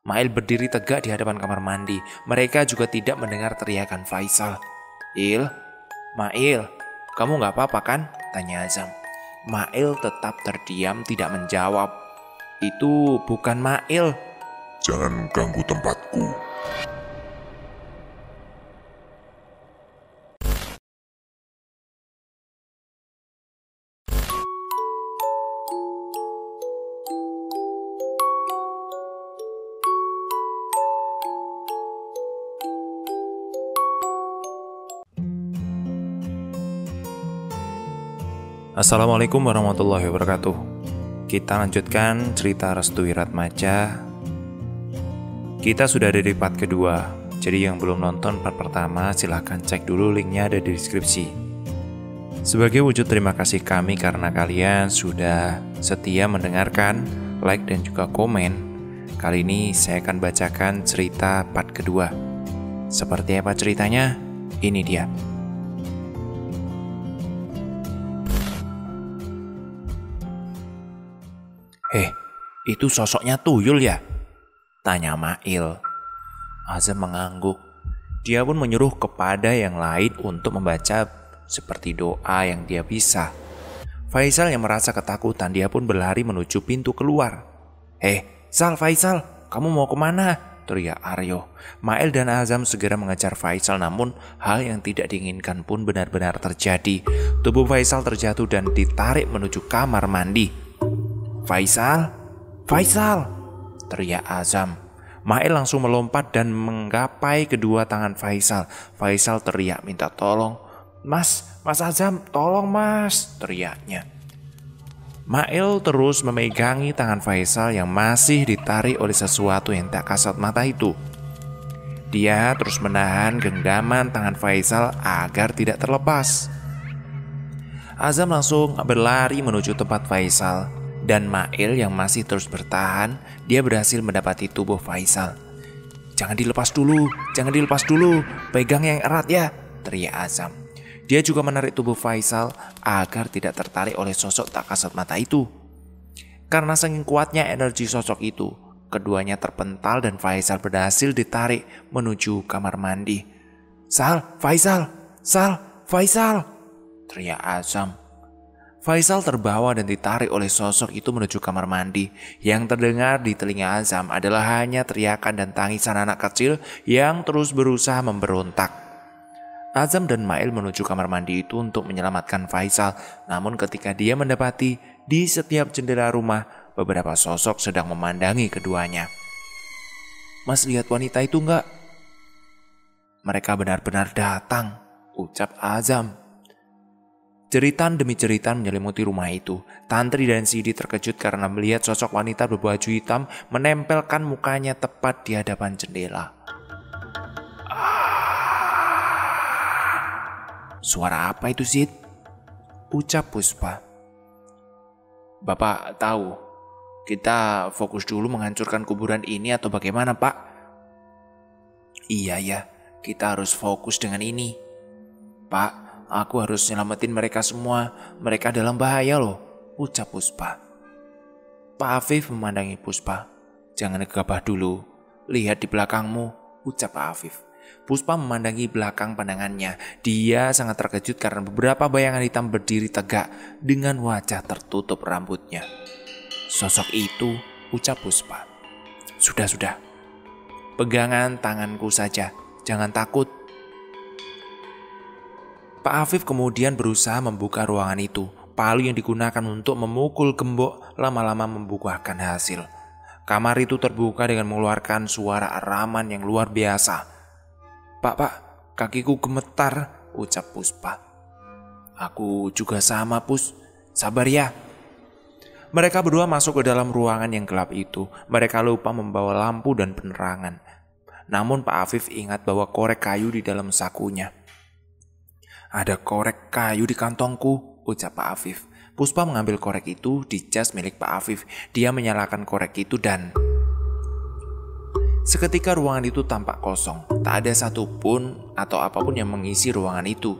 Mail berdiri tegak di hadapan kamar mandi. Mereka juga tidak mendengar teriakan Faisal. Mail, kamu gak apa-apa kan? Tanya Azam. Mail tetap terdiam tidak menjawab. Itu bukan Mail. Jangan ganggu tempatku. Assalamualaikum warahmatullahi wabarakatuh. Kita lanjutkan cerita Restu Wiratmaja. Kita sudah ada di part kedua. Jadi yang belum nonton part pertama silahkan cek dulu, linknya ada di deskripsi. Sebagai wujud terima kasih kami karena kalian sudah setia mendengarkan, like dan juga komen. Kali ini saya akan bacakan cerita part kedua. Seperti apa ceritanya? Ini dia. Itu sosoknya tuyul ya? Tanya Mail. Azam mengangguk. Dia pun menyuruh kepada yang lain untuk membaca seperti doa yang dia bisa. Faisal yang merasa ketakutan, dia pun berlari menuju pintu keluar. Faisal, kamu mau kemana? Teriak Aryo. Mail dan Azam segera mengejar Faisal, namun hal yang tidak diinginkan pun benar-benar terjadi. Tubuh Faisal terjatuh dan ditarik menuju kamar mandi. Faisal, teriak Azam. Mail langsung melompat dan menggapai kedua tangan Faisal. Faisal teriak minta tolong. Mas Azam, tolong mas, teriaknya. Mail terus memegangi tangan Faisal yang masih ditarik oleh sesuatu yang tak kasat mata itu. Dia terus menahan genggaman tangan Faisal agar tidak terlepas. Azam langsung berlari menuju tempat Faisal. Dan Mail yang masih terus bertahan, dia berhasil mendapati tubuh Faisal. Jangan dilepas dulu, pegang yang erat ya, teriak Azam. Dia juga menarik tubuh Faisal agar tidak tertarik oleh sosok tak kasat mata itu. Karena saking kuatnya energi sosok itu, keduanya terpental dan Faisal berhasil ditarik menuju kamar mandi. Faisal, teriak Azam. Faisal terbawa dan ditarik oleh sosok itu menuju kamar mandi. Yang terdengar di telinga Azam adalah hanya teriakan dan tangisan anak kecil yang terus berusaha memberontak. Azam dan Mail menuju kamar mandi itu untuk menyelamatkan Faisal. Namun ketika dia mendapati di setiap jendela rumah, beberapa sosok sedang memandangi keduanya. Mas lihat wanita itu enggak? Mereka benar-benar datang, ucap Azam. Jeritan demi jeritan menyelimuti rumah itu. Tantri dan Sidi terkejut karena melihat sosok wanita berbaju hitam menempelkan mukanya tepat di hadapan jendela. Suara apa itu, Sid? Ucap Puspa. Bapak tahu, kita fokus dulu menghancurkan kuburan ini atau bagaimana, Pak? Iya ya, kita harus fokus dengan ini. Pak, aku harus nyelamatin mereka semua. Mereka dalam bahaya loh, ucap Puspa. Pak Afif memandangi Puspa. Jangan gegabah dulu. Lihat di belakangmu, ucap Pak Afif. Puspa memandangi belakang pandangannya. Dia sangat terkejut karena beberapa bayangan hitam berdiri tegak dengan wajah tertutup rambutnya. Sosok itu, ucap Puspa. Sudah. Pegangan tanganku saja, jangan takut. Pak Afif kemudian berusaha membuka ruangan itu. Palu yang digunakan untuk memukul gembok lama-lama membuahkan hasil. Kamar itu terbuka dengan mengeluarkan suara araman yang luar biasa. Pak, kakiku gemetar, ucap Puspa. Aku juga sama, Pus. Sabar ya. Mereka berdua masuk ke dalam ruangan yang gelap itu. Mereka lupa membawa lampu dan penerangan. Namun Pak Afif ingat bahwa korek kayu di dalam sakunya. Ada korek kayu di kantongku, ucap Pak Afif. Puspa mengambil korek itu di jas milik Pak Afif. Dia menyalakan korek itu dan seketika ruangan itu tampak kosong. Tak ada satupun atau apapun yang mengisi ruangan itu.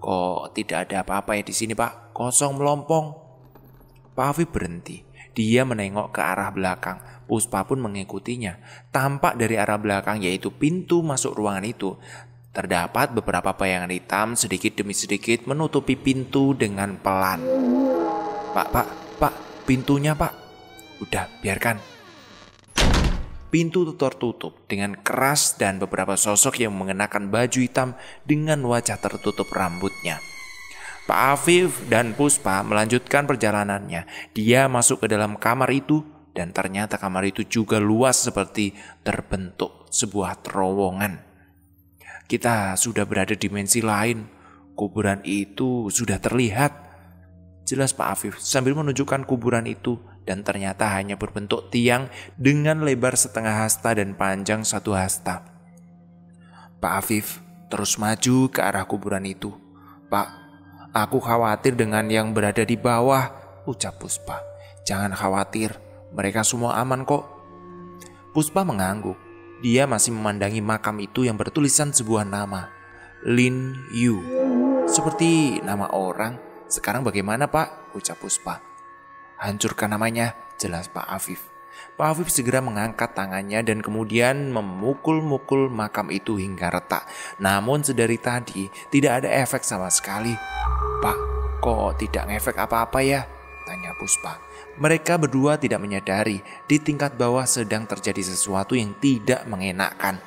Kok tidak ada apa-apa ya di sini, Pak? Kosong melompong. Pak Afif berhenti. Dia menengok ke arah belakang. Puspa pun mengikutinya. Tampak dari arah belakang, yaitu pintu masuk ruangan itu, terdapat beberapa bayangan hitam sedikit demi sedikit menutupi pintu dengan pelan. Pak, pintunya pak. Udah, biarkan. Pintu tertutup dengan keras dan beberapa sosok yang mengenakan baju hitam dengan wajah tertutup rambutnya. Pak Afif dan Puspa melanjutkan perjalanannya. Dia masuk ke dalam kamar itu dan ternyata kamar itu juga luas seperti terbentuk sebuah terowongan. Kita sudah berada di dimensi lain. Kuburan itu sudah terlihat. Jelas Pak Afif sambil menunjukkan kuburan itu, dan ternyata hanya berbentuk tiang dengan lebar setengah hasta dan panjang 1 hasta. Pak Afif terus maju ke arah kuburan itu. Pak, aku khawatir dengan yang berada di bawah, ucap Puspa. Jangan khawatir, mereka semua aman kok. Puspa mengangguk. Dia masih memandangi makam itu yang bertulisan sebuah nama, Lin Yu. Seperti nama orang. Sekarang bagaimana Pak? Ucap Puspa. Hancurkan namanya, jelas Pak Afif. Pak Afif segera mengangkat tangannya dan kemudian memukul-mukul makam itu hingga retak. Namun sedari tadi tidak ada efek sama sekali. Pak, kok tidak ngefek apa-apa ya? Tanya Puspa. Mereka berdua tidak menyadari di tingkat bawah sedang terjadi sesuatu yang tidak mengenakkan.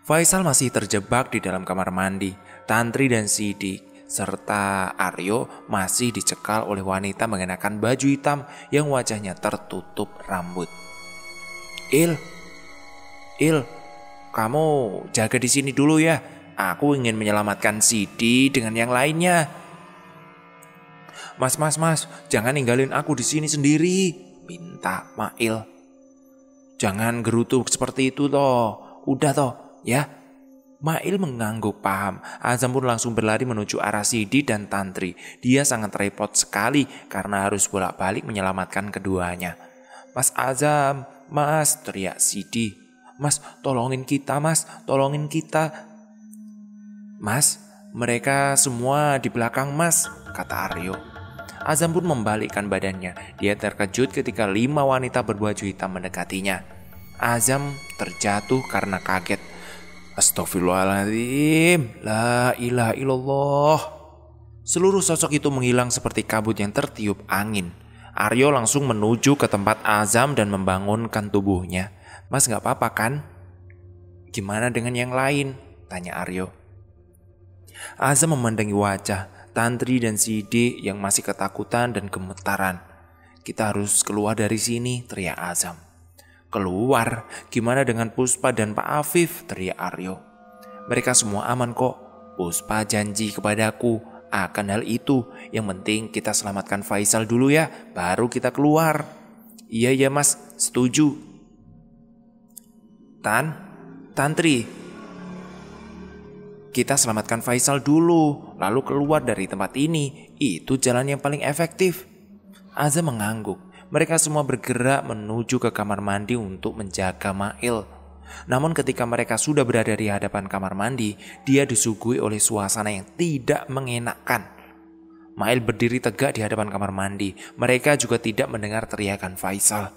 Faisal masih terjebak di dalam kamar mandi. Tantri dan Sidik serta Aryo masih dicekal oleh wanita mengenakan baju hitam yang wajahnya tertutup rambut. Il, kamu jaga di sini dulu ya. Aku ingin menyelamatkan Sidi dengan yang lainnya. Mas, jangan ninggalin aku di sini sendiri, minta Mail. Jangan gerutu seperti itu toh. Udah toh, ya. Mail mengangguk paham. Azam pun langsung berlari menuju arah Sidi dan Tantri. Dia sangat repot sekali karena harus bolak-balik menyelamatkan keduanya. Mas Azam, mas, teriak Sidi. Mas, tolongin kita mas, tolongin kita. Mas, mereka semua di belakang mas, kata Aryo. Azam pun membalikkan badannya. Dia terkejut ketika 5 wanita berbaju hitam mendekatinya. Azam terjatuh karena kaget. Astagfirullahaladzim, la ilaha illallah. Seluruh sosok itu menghilang seperti kabut yang tertiup angin. Aryo langsung menuju ke tempat Azam dan membangunkan tubuhnya. Mas gak apa-apa kan? Gimana dengan yang lain? Tanya Aryo. Azam memandangi wajah Tantri dan Sidi yang masih ketakutan dan gemetaran. Kita harus keluar dari sini, teriak Azam. Keluar? Gimana dengan Puspa dan Pak Afif? Teriak Aryo. Mereka semua aman kok. Puspa janji kepadaku akan hal itu. Yang penting kita selamatkan Faisal dulu ya, baru kita keluar. Iya mas, setuju. Tantri, kita selamatkan Faisal dulu, lalu keluar dari tempat ini. Itu jalan yang paling efektif. Azam mengangguk. Mereka semua bergerak menuju ke kamar mandi untuk menjaga Mail. Namun ketika mereka sudah berada di hadapan kamar mandi, dia disuguhi oleh suasana yang tidak mengenakkan. Mail berdiri tegak di hadapan kamar mandi. Mereka juga tidak mendengar teriakan Faisal.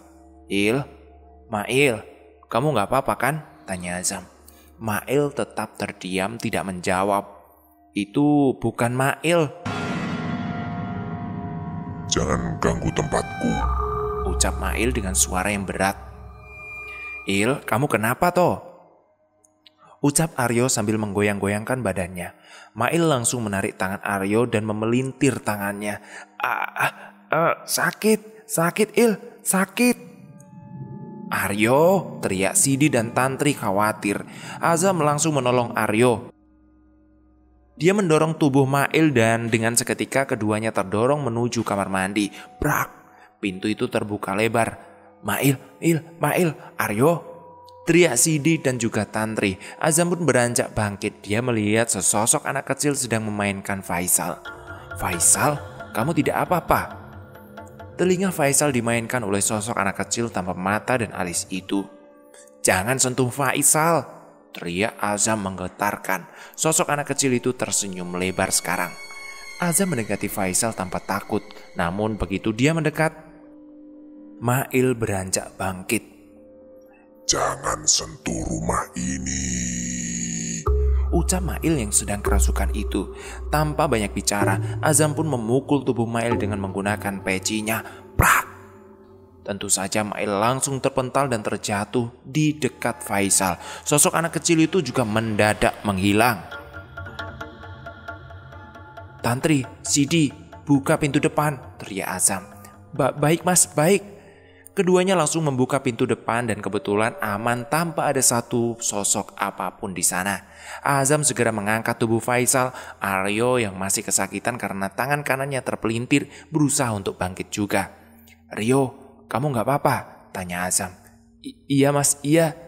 Mail, kamu gak apa-apa kan? Tanya Azam. Mail tetap terdiam tidak menjawab. Itu bukan Mail. Jangan ganggu tempatku, ucap Mail dengan suara yang berat. Kamu kenapa toh? Ucap Aryo sambil menggoyang-goyangkan badannya. Mail langsung menarik tangan Aryo dan memelintir tangannya. Sakit, sakit. Aryo, teriak Sidi dan Tantri khawatir. Azam langsung menolong Aryo. Dia mendorong tubuh Mail dan dengan seketika keduanya terdorong menuju kamar mandi. Brak! Pintu itu terbuka lebar. Mail, Aryo, teriak Sidi dan juga Tantri. Azam pun beranjak bangkit. Dia melihat sesosok anak kecil sedang memainkan Faisal. Faisal, kamu tidak apa-apa? Telinga Faisal dimainkan oleh sosok anak kecil tanpa mata dan alis itu. Jangan sentuh Faisal, teriak Azam menggetarkan. Sosok anak kecil itu tersenyum lebar sekarang. Azam mendekati Faisal tanpa takut. Namun begitu dia mendekat, Mail beranjak bangkit. Jangan sentuh rumah ini. Ucap Mail yang sedang kerasukan itu. Tanpa banyak bicara, Azam pun memukul tubuh Mail dengan menggunakan pecinya. Prak! Tentu saja Mail langsung terpental dan terjatuh di dekat Faisal. Sosok anak kecil itu juga mendadak menghilang. "Tantri, Sidi, buka pintu depan," teriak Azam. Baik mas, baik." Keduanya langsung membuka pintu depan dan kebetulan aman tanpa ada satu sosok apapun di sana. Azam segera mengangkat tubuh Faisal. Aryo yang masih kesakitan karena tangan kanannya terpelintir berusaha untuk bangkit juga. "Rio, kamu gak apa-apa?" tanya Azam. Iya mas, iya."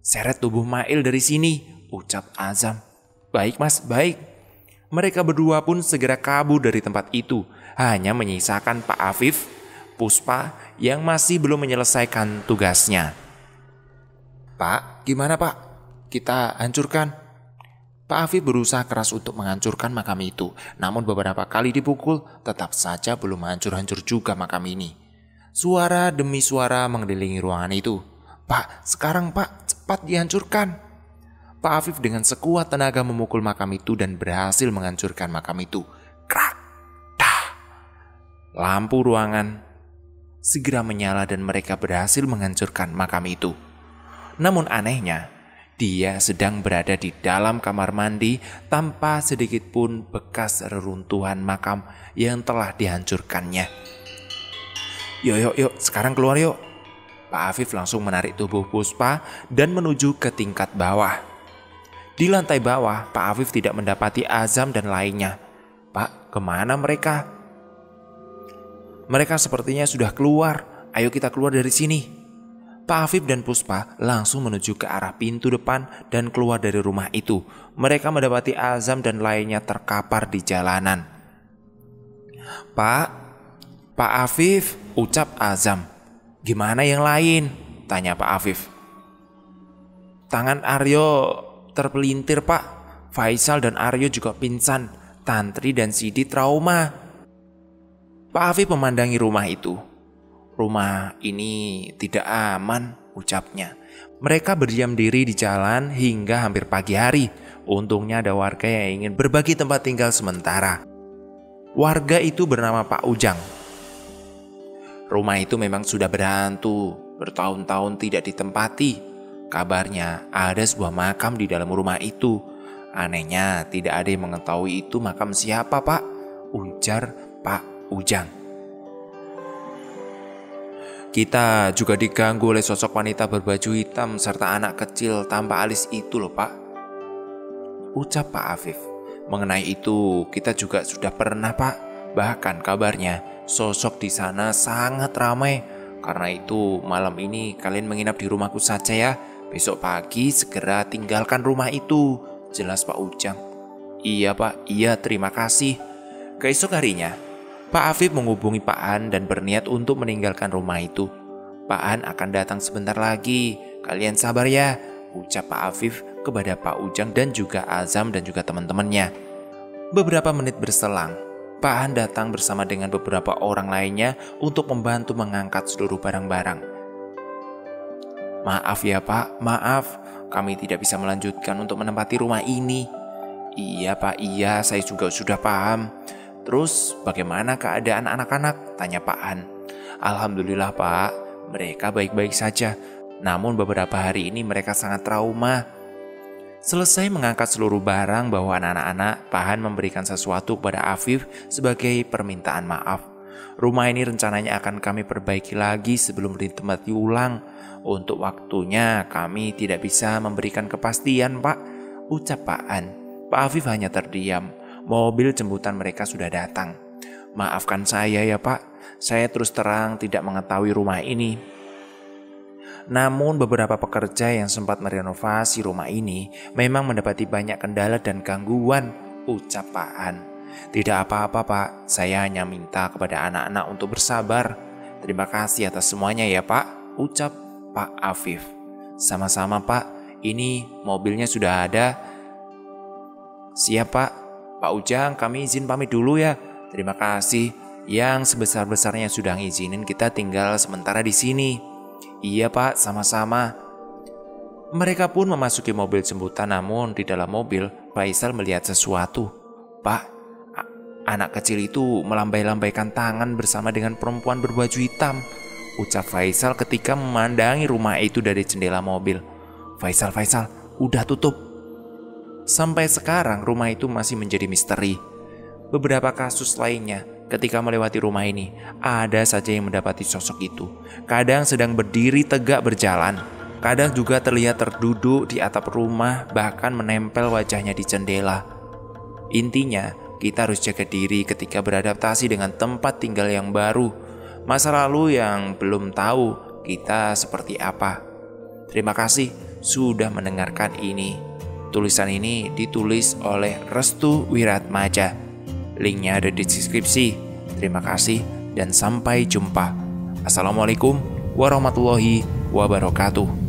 "Seret tubuh Mail dari sini," ucap Azam. "Baik mas, baik." Mereka berdua pun segera kabur dari tempat itu. Hanya menyisakan Pak Afif, Puspa yang masih belum menyelesaikan tugasnya. "Pak, gimana Pak? Kita hancurkan?" Pak Afif berusaha keras untuk menghancurkan makam itu. Namun beberapa kali dipukul, tetap saja belum hancur-hancur juga makam ini. Suara demi suara mengelilingi ruangan itu. "Pak, sekarang Pak, cepat dihancurkan." Pak Afif dengan sekuat tenaga memukul makam itu dan berhasil menghancurkan makam itu. Krak! Dah! Lampu ruangan segera menyala dan mereka berhasil menghancurkan makam itu. Namun anehnya, dia sedang berada di dalam kamar mandi tanpa sedikit pun bekas reruntuhan makam yang telah dihancurkannya. Yuk, sekarang keluar yuk." Pak Afif langsung menarik tubuh Puspa dan menuju ke tingkat bawah. Di lantai bawah, Pak Afif tidak mendapati Azam dan lainnya. "Pak, kemana mereka?" "Mereka sepertinya sudah keluar. Ayo kita keluar dari sini." Pak Afif dan Puspa langsung menuju ke arah pintu depan dan keluar dari rumah itu. Mereka mendapati Azam dan lainnya terkapar di jalanan. Pak Afif," ucap Azam. "Gimana yang lain?" tanya Pak Afif. "Tangan Aryo terpelintir Pak. Faisal dan Aryo juga pingsan. Tantri dan Sidi trauma." Pak Afif memandangi rumah itu. "Rumah ini tidak aman," ucapnya. Mereka berdiam diri di jalan hingga hampir pagi hari. Untungnya ada warga yang ingin berbagi tempat tinggal sementara. Warga itu bernama Pak Ujang. Rumah itu memang sudah berhantu, bertahun-tahun tidak ditempati. Kabarnya ada sebuah makam di dalam rumah itu. Anehnya tidak ada yang mengetahui itu makam siapa Pak, ujar Pak Ujang. "Kita juga diganggu oleh sosok wanita berbaju hitam serta anak kecil tanpa alis itu loh Pak," ucap Pak Afif. "Mengenai itu kita juga sudah pernah Pak. Bahkan kabarnya sosok di sana sangat ramai. Karena itu malam ini kalian menginap di rumahku saja ya. Besok pagi segera tinggalkan rumah itu," jelas Pak Ujang. "Iya Pak, iya terima kasih." Keesok harinya, Pak Afif menghubungi Pak An dan berniat untuk meninggalkan rumah itu. "Pak An akan datang sebentar lagi, kalian sabar ya," ucap Pak Afif kepada Pak Ujang dan juga Azam dan juga teman-temannya. Beberapa menit berselang, Pak Han datang bersama dengan beberapa orang lainnya untuk membantu mengangkat seluruh barang-barang. "Maaf ya Pak, maaf, kami tidak bisa melanjutkan untuk menempati rumah ini." "Iya Pak, iya, saya juga sudah paham. Terus bagaimana keadaan anak-anak?" tanya Pak Han. "Alhamdulillah Pak, mereka baik-baik saja. Namun beberapa hari ini mereka sangat trauma." Selesai mengangkat seluruh barang bawa anak-anak, Pak Han memberikan sesuatu kepada Afif sebagai permintaan maaf. "Rumah ini rencananya akan kami perbaiki lagi sebelum ditempati ulang. Untuk waktunya kami tidak bisa memberikan kepastian Pak," ucap Pak Han. Pak Afif hanya terdiam. Mobil jemputan mereka sudah datang. "Maafkan saya ya Pak, saya terus terang tidak mengetahui rumah ini. Namun beberapa pekerja yang sempat merenovasi rumah ini memang mendapati banyak kendala dan gangguan," ucap Pak Han. "Tidak apa-apa Pak, saya hanya minta kepada anak-anak untuk bersabar. Terima kasih atas semuanya ya Pak," ucap Pak Afif. "Sama-sama Pak, ini mobilnya sudah ada." "Siap Pak. Pak Ujang, kami izin pamit dulu ya." "Terima kasih," Yang sebesar-besarnya sudah ngizinin kita tinggal sementara di sini. Iya Pak, sama-sama. Mereka pun memasuki mobil jemputan, namun di dalam mobil Faisal melihat sesuatu. Pak, anak kecil itu melambai-lambaikan tangan bersama dengan perempuan berbaju hitam, ucap Faisal ketika memandangi rumah itu dari jendela mobil. Faisal, udah tutup. Sampai sekarang rumah itu masih menjadi misteri. Beberapa kasus lainnya, ketika melewati rumah ini, ada saja yang mendapati sosok itu. Kadang sedang berdiri tegak berjalan, kadang juga terlihat terduduk di atap rumah, bahkan menempel wajahnya di jendela. Intinya, kita harus jaga diri ketika beradaptasi dengan tempat tinggal yang baru, masa lalu yang belum tahu kita seperti apa. Terima kasih sudah mendengarkan ini. Tulisan ini ditulis oleh Restu Wiratmaja. Linknya ada di deskripsi. Terima kasih dan sampai jumpa. Assalamualaikum warahmatullahi wabarakatuh.